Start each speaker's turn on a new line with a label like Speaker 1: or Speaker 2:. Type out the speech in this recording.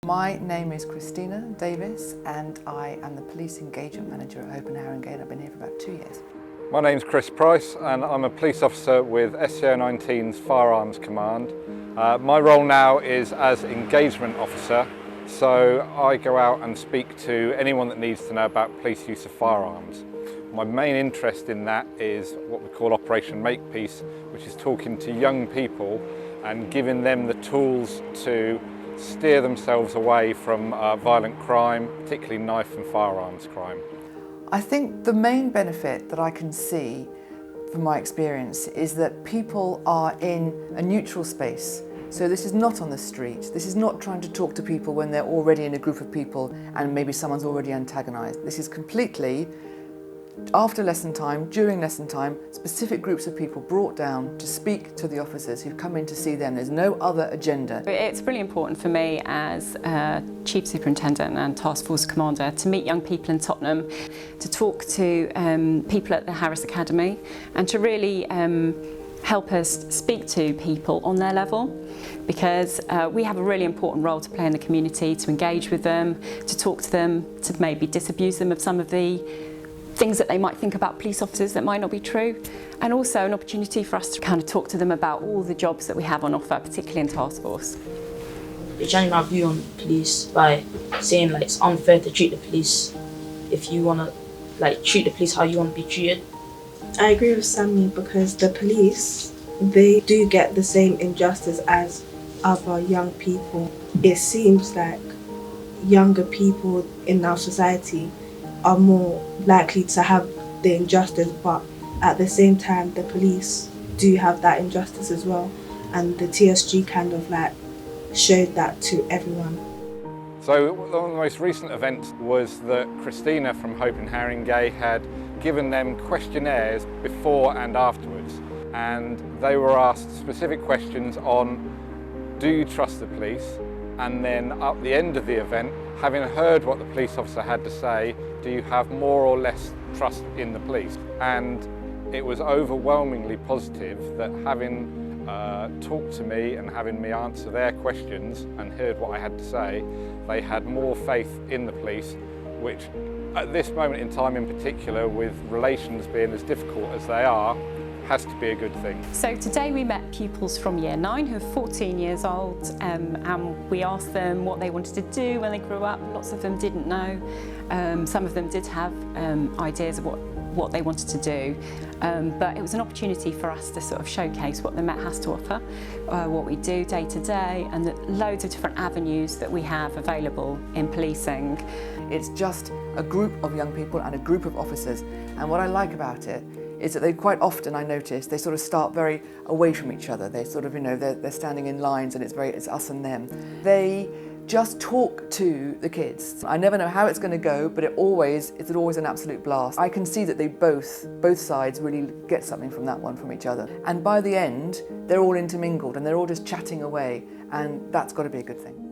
Speaker 1: My name is Christina Davis and I am the Police Engagement Manager at Haringey, and I've been here for about 2 years.
Speaker 2: My name's Chris Price and I'm a police officer with SCO 19's Firearms Command. My role now is as engagement officer, so I go out and speak to anyone that needs to know about police use of firearms. My main interest in that is what we call Operation Makepeace, which is talking to young people and giving them the tools to steer themselves away from violent crime, particularly knife and firearms crime.
Speaker 1: I think the main benefit that I can see from my experience is that people are in a neutral space. So this is not on the street, this is not trying to talk to people when they're already in a group of people and maybe someone's already antagonised. This is completely after lesson time, during lesson time, specific groups of people brought down to speak to the officers who've come in to see them. There's no other agenda.
Speaker 3: It's really important for me as Chief Superintendent and Task Force Commander to meet young people in Tottenham, to talk to people at the Harris Academy and to really help us speak to people on their level, because we have a really important role to play in the community, to engage with them, to talk to them, to maybe disabuse them of some of the things that they might think about police officers that might not be true, and also an opportunity for us to kind of talk to them about all the jobs that we have on offer, particularly in Task Force.
Speaker 4: You're changing my view on police by saying like it's unfair to treat the police if you want to like treat the police how you want to be treated.
Speaker 5: I agree with Sammy because the police, they do get the same injustice as other young people. It seems like younger people in our society are more likely to have the injustice, but at the same time the police do have that injustice as well, and the TSG kind of like showed that to everyone.
Speaker 2: So one of the most recent events was that Christina from Hope in Haringey had given them questionnaires before and afterwards, and they were asked specific questions on do you trust the police, and then at the end of the event, having heard what the police officer had to say, do you have more or less trust in the police? And it was overwhelmingly positive that having talked to me and having me answer their questions and heard what I had to say, they had more faith in the police, which at this moment in time in particular, with relations being as difficult as they are, has to be a good thing.
Speaker 3: So today we met pupils from Year 9 who are 14 years old, and we asked them what they wanted to do when they grew up. Lots of them didn't know. Some of them did have ideas of what they wanted to do, but it was an opportunity for us to sort of showcase what the Met has to offer, what we do day to day, and loads of different avenues that we have available in policing.
Speaker 1: It's just a group of young people and a group of officers, and what I like about it is that they quite often, I notice, they sort of start very away from each other. They sort of, you know, they're standing in lines and it's us and them. They just talk to the kids. I never know how it's going to go, but it's always an absolute blast. I can see that they both sides really get something from that one from each other. And by the end, they're all intermingled and they're all just chatting away, and that's got to be a good thing.